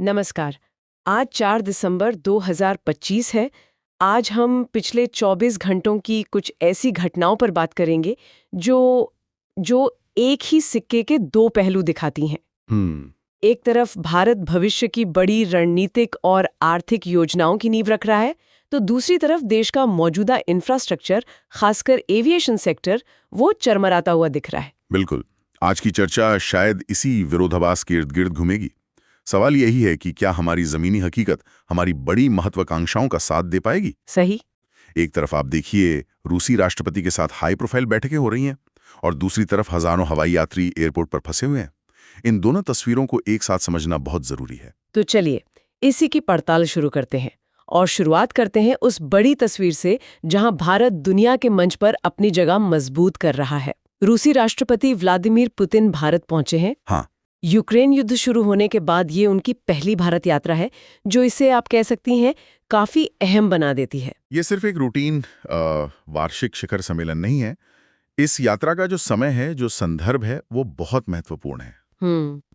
नमस्कार। आज 4 दिसंबर 2025 है। आज हम पिछले 24 घंटों की कुछ ऐसी घटनाओं पर बात करेंगे जो जो एक ही सिक्के के दो पहलू दिखाती हैं। हम्म। एक तरफ भारत भविष्य की बड़ी रणनीतिक और आर्थिक योजनाओं की नींव रख रहा है, तो दूसरी तरफ देश का मौजूदा इंफ्रास्ट्रक्चर, खासकर एविएशन सेक्टर, वो चरमराता हुआ दिख रहा है। बिल्कुल। आज की चर्चा शायद इसी विरोधाभास के इर्द गिर्द घूमेगी। सवाल यही है कि क्या हमारी जमीनी हकीकत हमारी बड़ी महत्वाकांक्षाओं का साथ दे पाएगी। सही। एक तरफ आप देखिए रूसी राष्ट्रपति के साथ हाई प्रोफाइल बैठकें हो रही हैं और दूसरी तरफ हजारों हवाई यात्री एयरपोर्ट पर फंसे हुए हैं। इन दोनों तस्वीरों को एक साथ समझना बहुत जरूरी है। तो चलिए इसी की पड़ताल शुरू करते हैं और शुरुआत करते हैं उस बड़ी तस्वीर से जहां भारत दुनिया के मंच पर अपनी जगह मजबूत कर रहा है। रूसी राष्ट्रपति व्लादिमीर पुतिन भारत पहुंचे हैं। हाँ। यूक्रेन युद्ध शुरू होने के बाद ये उनकी पहली भारत यात्रा है, जो इसे आप कह सकती हैं काफी अहम बना देती है। ये सिर्फ एक रूटीन वार्षिक शिखर सम्मेलन नहीं है। इस यात्रा का जो समय है, जो संदर्भ है, वो बहुत महत्वपूर्ण है।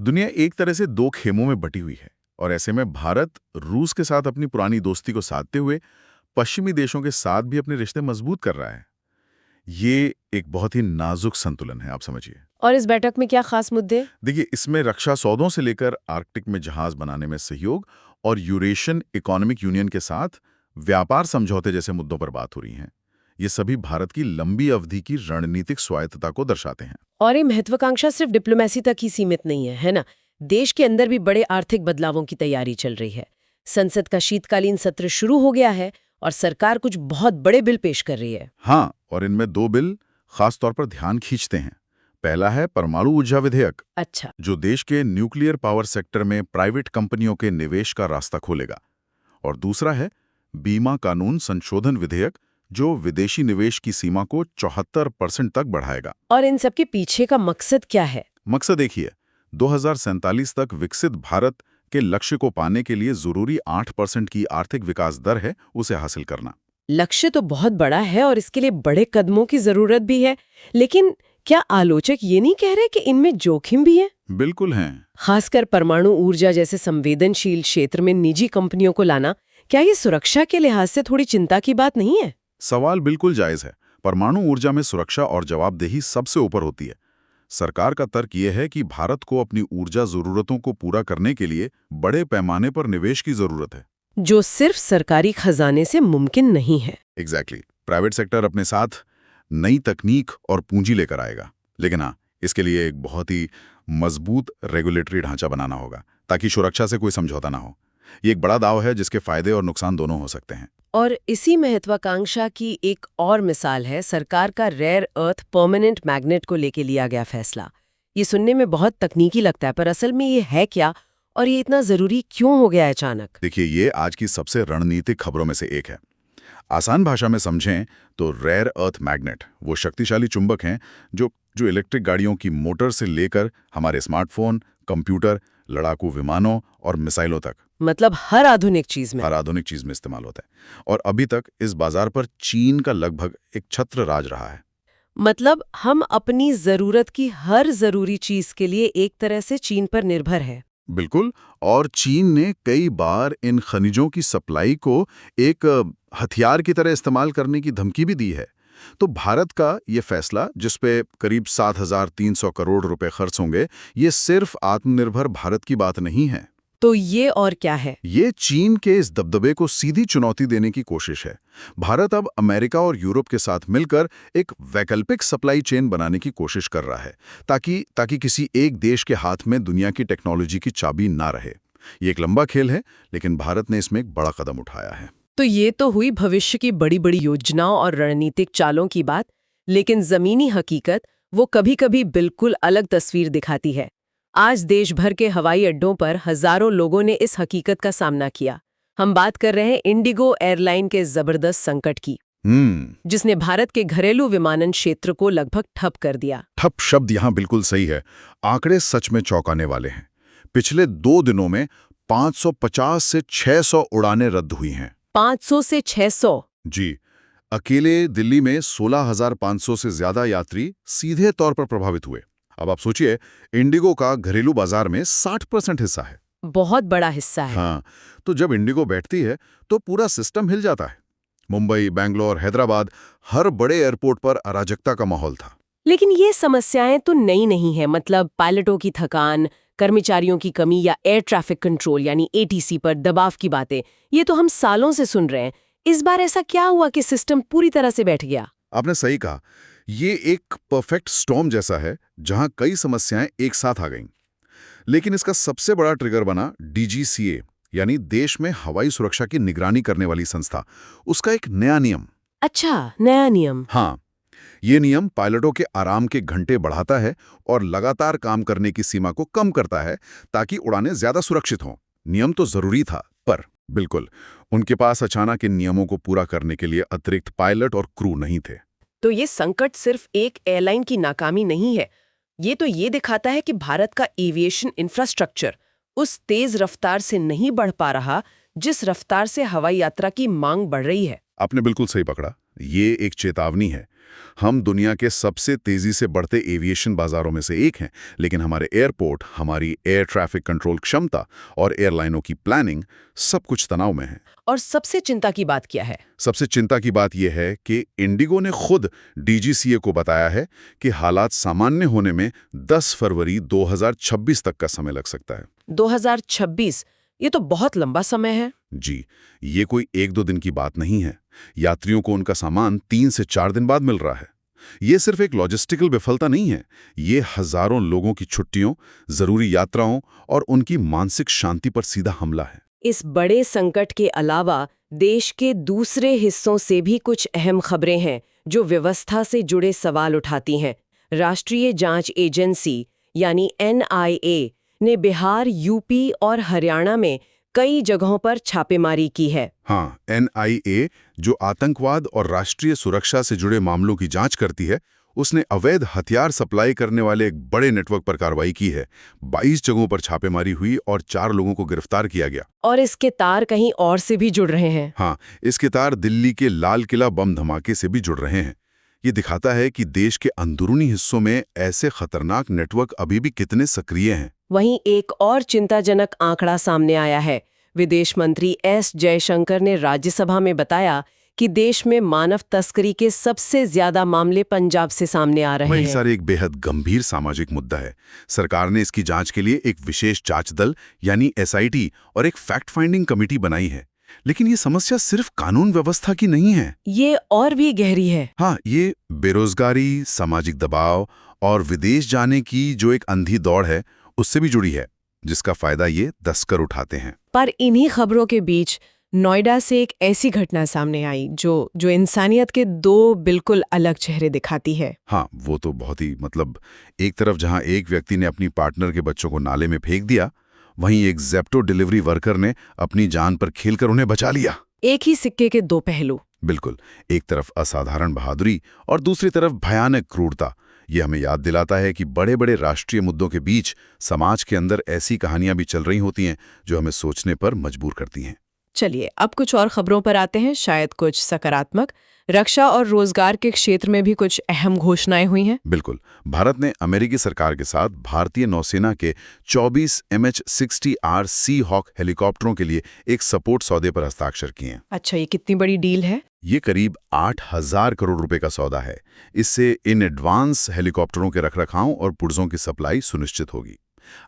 दुनिया एक तरह से दो खेमों में बटी हुई है और ऐसे में भारत रूस के साथ अपनी पुरानी दोस्ती को साधते हुए पश्चिमी देशों के साथ भी अपने रिश्ते मजबूत कर रहा है। ये एक बहुत ही नाजुक संतुलन है, आप समझिए। और इस बैठक में क्या खास मुद्दे? देखिए, इसमें रक्षा सौदों से लेकर आर्कटिक में जहाज बनाने में सहयोग और यूरेशियन इकोनॉमिक यूनियन के साथ व्यापार समझौते जैसे मुद्दों पर बात हो रही है। ये सभी भारत की लंबी अवधि की रणनीतिक स्वायत्तता को दर्शाते हैं। और ये महत्वाकांक्षा सिर्फ डिप्लोमेसी तक ही सीमित नहीं है ना? देश के अंदर भी बड़े आर्थिक बदलावों की तैयारी चल रही है। संसद का शीतकालीन सत्र शुरू हो गया है और सरकार कुछ बहुत बड़े बिल पेश कर रही है। हाँ, और इनमें दो बिल खास तौर पर ध्यान खींचते हैं। पहला है परमाणु ऊर्जा विधेयक। अच्छा। जो देश के न्यूक्लियर पावर सेक्टर में प्राइवेट कंपनियों के निवेश का रास्ता खोलेगा। और दूसरा है बीमा कानून संशोधन विधेयक, जो विदेशी निवेश की सीमा को 74% तक बढ़ाएगा। और इन सब के पीछे का मकसद क्या है? मकसद देखिए, 2047 तक विकसित भारत के लक्ष्य को पाने के लिए जरूरी 8% की आर्थिक विकास दर है, उसे हासिल करना। लक्ष्य तो बहुत बड़ा है और इसके लिए बड़े कदमों की जरूरत भी है, लेकिन क्या आलोचक ये नहीं कह रहे कि इनमें जोखिम भी है? बिल्कुल हैं। खासकर परमाणु ऊर्जा जैसे संवेदनशील क्षेत्र में निजी कंपनियों को लाना, क्या ये सुरक्षा के लिहाज से थोड़ी चिंता की बात नहीं है? सवाल बिल्कुल जायज है। परमाणु ऊर्जा में सुरक्षा और जवाबदेही सबसे ऊपर होती है। सरकार का तर्क यह है कि भारत को अपनी ऊर्जा जरूरतों को पूरा करने के लिए बड़े पैमाने पर निवेश की जरूरत है, जो सिर्फ सरकारी खजाने से मुमकिन नहीं है। एग्जैक्टली। प्राइवेट सेक्टर अपने साथ नई तकनीक और पूंजी लेकर आएगा, लेकिन हाँ, इसके लिए एक बहुत ही मजबूत रेगुलेटरी ढांचा बनाना होगा ताकि सुरक्षा से कोई समझौता ना हो। ये एक बड़ा दांव है जिसके फायदे और नुकसान दोनों हो सकते हैं। और इसी महत्वाकांक्षा की एक और मिसाल है सरकार का रेयर अर्थ परमानेंट मैग्नेट को लेके लिया गया फैसला। ये सुनने में बहुत तकनीकी लगता है, पर असल में ये है क्या और ये इतना जरूरी क्यों हो गया है अचानक? देखिए, ये आज की सबसे रणनीतिक खबरों में से एक है। आसान भाषा में समझें तो रेयर अर्थ मैग्नेट वो शक्तिशाली चुंबक हैं जो इलेक्ट्रिक गाड़ियों की मोटर से लेकर हमारे स्मार्टफोन, कंप्यूटर, लड़ाकू विमानों और मिसाइलों तक, मतलब हर आधुनिक चीज में इस्तेमाल होता है। और अभी तक इस बाजार पर चीन का लगभग एक छत्र राज रहा है। मतलब हम अपनी जरूरत की हर जरूरी चीज के लिए एक तरह से चीन पर निर्भर है। बिल्कुल। और चीन ने कई बार इन खनिजों की सप्लाई को एक हथियार की तरह इस्तेमाल करने की धमकी भी दी है। तो भारत का ये फैसला, जिसपे करीब 7,300 करोड़ रुपए खर्च होंगे, ये सिर्फ आत्मनिर्भर भारत की बात नहीं है। तो ये और क्या है? ये चीन के इस दबदबे को सीधी चुनौती देने की कोशिश है। भारत अब अमेरिका और यूरोप के साथ मिलकर एक वैकल्पिक सप्लाई चेन बनाने की कोशिश कर रहा है ताकि किसी एक देश के हाथ में दुनिया की टेक्नोलॉजी की चाबी ना रहे। ये एक लंबा खेल है, लेकिन भारत ने इसमें एक बड़ा कदम उठाया है। तो ये तो हुई भविष्य की बड़ी बड़ी योजनाओं और रणनीतिक चालों की बात, लेकिन जमीनी हकीकत वो कभी-कभी बिल्कुल अलग तस्वीर दिखाती है। आज देश भर के हवाई अड्डों पर हजारों लोगों ने इस हकीकत का सामना किया। हम बात कर रहे हैं इंडिगो एयरलाइन के जबरदस्त संकट की, जिसने भारत के घरेलू विमानन क्षेत्र को लगभग ठप कर दिया। ठप शब्द यहाँ बिल्कुल सही है। आंकड़े सच में चौंकाने वाले हैं। पिछले 2 दिनों में 550 से 600 उड़ानें रद्द हुई हैं। 500 से 600? जी। अकेले दिल्ली में 16,500 से ज्यादा यात्री सीधे तौर पर प्रभावित हुए। अब आप सोचिए, इंडिगो का घरेलू बाजार में 60% हिस्सा है। बहुत बड़ा हिस्सा है। हाँ, तो जब इंडिगो बैठती है तो पूरा सिस्टम हिल जाता है। मुंबई, बैंगलोर, हैदराबाद, हर बड़े एयरपोर्ट पर अराजकता का माहौल था। लेकिन ये समस्याएं तो नई नहीं है, मतलब पायलटों की थकान, कर्मचारियों की कमी या एयर ट्रैफिक कंट्रोल यानी एटीसी पर दबाव की बातें, ये तो हम सालों से सुन रहे हैं। इस बार ऐसा क्या हुआ कि सिस्टम पूरी तरह से बैठ गया? आपने सही कहा, ये एक परफेक्ट स्टॉर्म जैसा है जहां कई समस्याएं एक साथ आ गईं। लेकिन इसका सबसे बड़ा ट्रिगर बना डीजीसीए, यानी देश में हवाई सुरक्षा की निगरानी करने वाली संस्था। उसका एक नया नियम। अच्छा, नया नियम। हाँ, ये नियम पायलटों के आराम के घंटे बढ़ाता है और लगातार काम करने की सीमा को कम करता है ताकि उड़ानें ज्यादा सुरक्षित हों। नियम तो जरूरी था, पर बिल्कुल उनके पास अचानक इन नियमों को पूरा करने के लिए अतिरिक्त पायलट और क्रू नहीं थे। तो ये संकट सिर्फ एक एयरलाइन की नाकामी नहीं है, ये तो ये दिखाता है कि भारत का एविएशन इंफ्रास्ट्रक्चर उस तेज रफ्तार से नहीं बढ़ पा रहा जिस रफ्तार से हवाई यात्रा की मांग बढ़ रही है। आपने बिल्कुल सही पकड़ा, ये एक चेतावनी है। हम दुनिया के सबसे तेजी से बढ़ते एविएशन बाजारों में से एक हैं, लेकिन हमारे एयरपोर्ट, हमारी एयर ट्रैफिक कंट्रोल क्षमता और एयरलाइनों की प्लानिंग सब कुछ तनाव में है। और सबसे चिंता की बात क्या है? सबसे चिंता की बात यह है कि इंडिगो ने खुद डीजीसीए को बताया है कि हालात सामान्य होने में 10 फरवरी 2026 तक का समय लग सकता है। 2026? ये तो बहुत लंबा समय है। जी, ये कोई 1-2 दिन की बात नहीं है। यात्रियों को उनका सामान 3 से 4 दिन बाद मिल रहा है। ये सिर्फ एक लॉजिस्टिकल विफलता नहीं है, ये हजारों लोगों की छुट्टियों, जरूरी यात्राओं और उनकी मानसिक शांति पर सीधा हमला है। इस बड़े संकट के अलावा देश के दूसरे हिस्सों से भी कुछ अहम खबरें हैं जो व्यवस्था से जुड़े सवाल उठाती हैं। राष्ट्रीय जांच एजेंसी यानी एनआईए ने बिहार, यूपी और हरियाणा में कई जगहों पर छापेमारी की है। हाँ, एनआईए जो आतंकवाद और राष्ट्रीय सुरक्षा से जुड़े मामलों की जांच करती है, उसने अवैध हथियार सप्लाई करने वाले एक बड़े नेटवर्क पर कार्रवाई की है। 22 जगहों पर छापेमारी हुई और 4 लोगों को गिरफ्तार किया गया। और इसके तार कहीं और से भी जुड़ रहे हैं। हाँ, इसके तार दिल्ली के लाल किला बम धमाके से भी जुड़ रहे हैं। ये दिखाता है कि देश के अंदरूनी हिस्सों में ऐसे खतरनाक नेटवर्क अभी भी कितने सक्रिय हैं। वहीं एक और चिंताजनक आंकड़ा सामने आया है। विदेश मंत्री एस जयशंकर ने राज्यसभा में बताया कि देश में मानव तस्करी के सबसे ज्यादा मामले पंजाब से सामने आ रहे वही हैं। सर, एक बेहद गंभीर सामाजिक मुद्दा है। सरकार ने इसकी जांच के लिए एक विशेष जांच दल यानी एसआईटी और एक फैक्ट फाइंडिंग कमेटी बनाई है। लेकिन ये समस्या सिर्फ कानून व्यवस्था की नहीं है। ये और भी गहरी है। हाँ, ये बेरोजगारी, सामाजिक दबाव और विदेश जाने की जो एक अंधी दौड़ है, उससे भी जुड़ी है, जिसका फायदा ये तस्कर उठाते हैं। पर इन्हीं खबरों के बीच नोएडा से एक ऐसी घटना सामने आई जो इंसानियत के दो बिल्कुल अलग चेहरे दिखाती है। हाँ, वो तो बहुत ही एक तरफ जहां एक व्यक्ति ने अपनी पार्टनर के बच्चों को नाले में फेंक दिया, वहीं एक ज़ेप्टो डिलीवरी वर्कर ने अपनी जान पर खेलकर उन्हें बचा लिया। एक ही सिक्के के दो पहलू। बिल्कुल, एक तरफ असाधारण बहादुरी और दूसरी तरफ भयानक क्रूरता। ये हमें याद दिलाता है कि बड़े बड़े राष्ट्रीय मुद्दों के बीच समाज के अंदर ऐसी कहानियां भी चल रही होती हैं जो हमें सोचने पर मजबूर करती हैं। चलिए अब कुछ और खबरों पर आते हैं, शायद कुछ सकारात्मक। रक्षा और रोजगार के क्षेत्र में भी कुछ अहम घोषणाएं हुई हैं। बिल्कुल, भारत ने अमेरिकी सरकार के साथ भारतीय नौसेना के 24 MH-60R सी हॉक हेलीकॉप्टरों के लिए एक सपोर्ट सौदे पर हस्ताक्षर किए हैं। अच्छा, ये कितनी बड़ी डील है? ये करीब 8,000 करोड़ रुपए का सौदा है। इससे इन एडवांस हेलीकॉप्टरों के रखरखाव और पुर्जों की सप्लाई सुनिश्चित होगी।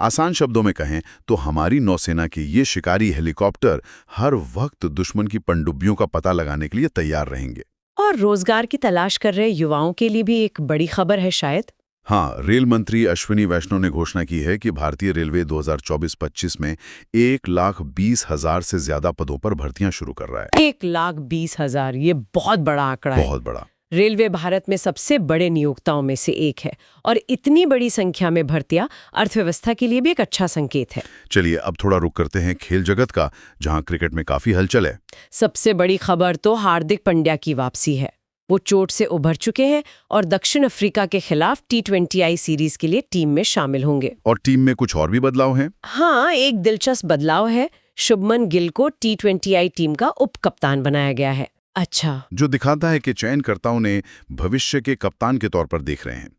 आसान शब्दों में कहें तो हमारी नौसेना के ये शिकारी हेलीकॉप्टर हर वक्त दुश्मन की पनडुब्बियों का पता लगाने के लिए तैयार रहेंगे। और रोजगार की तलाश कर रहे युवाओं के लिए भी एक बड़ी खबर है शायद। हाँ, रेल मंत्री अश्विनी वैष्णव ने घोषणा की है कि भारतीय रेलवे 2024-25 में 1,20,000 से ज्यादा पदों पर भर्तियां शुरू कर रहा है। 1,20,000, ये बहुत बड़ा आंकड़ा है। बहुत बड़ा। रेलवे भारत में सबसे बड़े नियोक्ताओं में से एक है और इतनी बड़ी संख्या में भर्तियां अर्थव्यवस्था के लिए भी एक अच्छा संकेत है। चलिए अब थोड़ा रुक करते हैं खेल जगत का, जहां क्रिकेट में काफी हलचल है। सबसे बड़ी खबर तो हार्दिक पांड्या की वापसी है। वो चोट से उभर चुके हैं और दक्षिण अफ्रीका के खिलाफ T20I सीरीज के लिए टीम में शामिल होंगे। और टीम में कुछ और भी बदलाव हैं? हाँ, एक दिलचस्प बदलाव है। शुभमन गिल को T20I टीम का उप कप्तान बनाया गया है। अच्छा, जो दिखाता है कि चयनकर्ताओं ने भविष्य के कप्तान के तौर पर देख रहे हैं।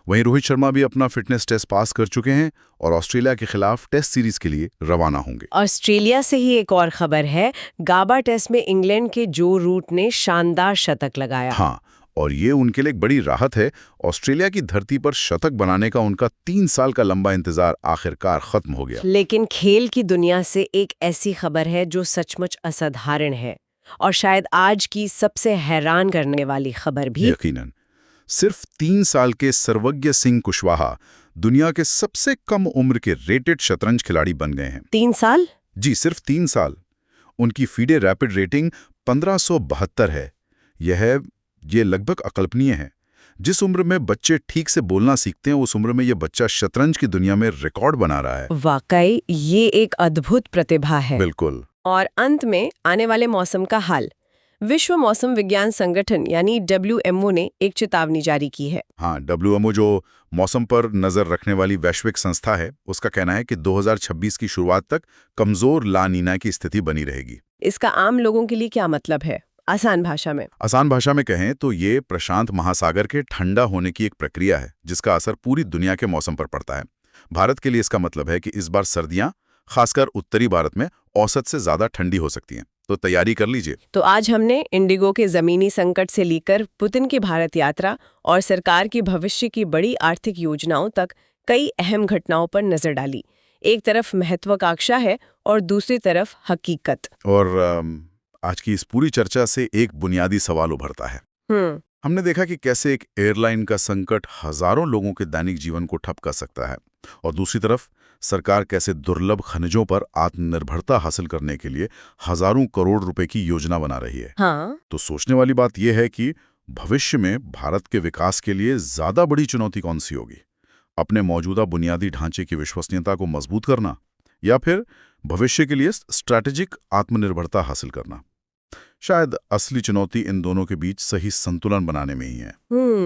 वहीं रोहित शर्मा भी अपना फिटनेस टेस्ट पास कर चुके हैं और ऑस्ट्रेलिया के खिलाफ टेस्ट सीरीज के लिए रवाना होंगे। ऑस्ट्रेलिया से ही एक और खबर है, गाबा टेस्ट में इंग्लैंड के जो रूट ने शानदार शतक लगाया। हाँ, और ये उनके लिए एक बड़ी राहत है। ऑस्ट्रेलिया की धरती पर शतक बनाने का उनका 3 साल का लंबा इंतजार आखिरकार खत्म हो गया। लेकिन खेल की दुनिया से एक ऐसी खबर है जो सचमुच असाधारण है और शायद आज की सबसे हैरान करने वाली खबर भी। यकीनन, सिर्फ 3 साल के सर्वज्ञ सिंह कुशवाहा दुनिया के सबसे कम उम्र के रेटेड शतरंज खिलाड़ी बन गए हैं। 3 साल? जी, सिर्फ 3 साल। उनकी फीडे रैपिड रेटिंग 1572 है। ये लगभग अकल्पनीय है। जिस उम्र में बच्चे ठीक से बोलना सीखते हैं, उस उम्र में ये बच्चा शतरंज की दुनिया में रिकॉर्ड बना रहा है। वाकई ये एक अद्भुत प्रतिभा है। बिल्कुल। और अंत में आने वाले मौसम का हाल। विश्व मौसम विज्ञान संगठन यानी WMO ने एक चेतावनी जारी की है। हाँ, WMO जो मौसम पर नजर रखने वाली वैश्विक संस्था है, उसका कहना है कि 2026 की शुरुआत तक कमजोर ला नीना की स्थिति बनी रहेगी। इसका आम लोगों के लिए क्या मतलब है? आसान भाषा में कहें तो ये प्रशांत महासागर के ठंडा होने की एक प्रक्रिया है जिसका असर पूरी दुनिया के मौसम पर पड़ता है। भारत के लिए इसका मतलब है कि इस बार सर्दियां, खासकर उत्तरी भारत में, औसत से ज्यादा ठंडी हो सकती हैं। तो तैयारी कर लीजिए। तो आज हमने इंडिगो के जमीनी संकट से लेकर पुतिन की भारत यात्रा और सरकार की भविष्य की बड़ी आर्थिक योजनाओं तक कई अहम घटनाओं पर नजर डाली। एक तरफ महत्वाकांक्षा है और दूसरी तरफ हकीकत। और आज की इस पूरी चर्चा से एक बुनियादी सवाल उभरता है। हमने देखा कि कैसे एक एयरलाइन का संकट हजारों लोगों के दैनिक जीवन को ठप कर सकता है, और दूसरी तरफ सरकार कैसे दुर्लभ खनिजों पर आत्मनिर्भरता हासिल करने के लिए हजारों करोड़ रुपए की योजना बना रही है। हाँ। तो सोचने वाली बात यह है कि भविष्य में भारत के विकास के लिए ज्यादा बड़ी चुनौती कौन सी होगी? अपने मौजूदा बुनियादी ढांचे की विश्वसनीयता को मजबूत करना, या फिर भविष्य के लिए स्ट्रैटेजिक आत्मनिर्भरता हासिल करना? शायद असली चुनौती इन दोनों के बीच सही संतुलन बनाने में ही है।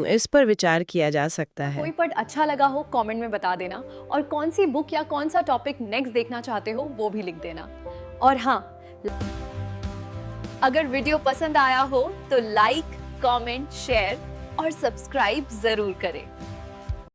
इस पर विचार किया जा सकता है। कोई पार्ट अच्छा लगा हो कमेंट में बता देना, और कौन सी बुक या कौन सा टॉपिक नेक्स्ट देखना चाहते हो वो भी लिख देना। और हाँ, अगर वीडियो पसंद आया हो तो लाइक, कमेंट, शेयर और सब्सक्राइब जरूर करें।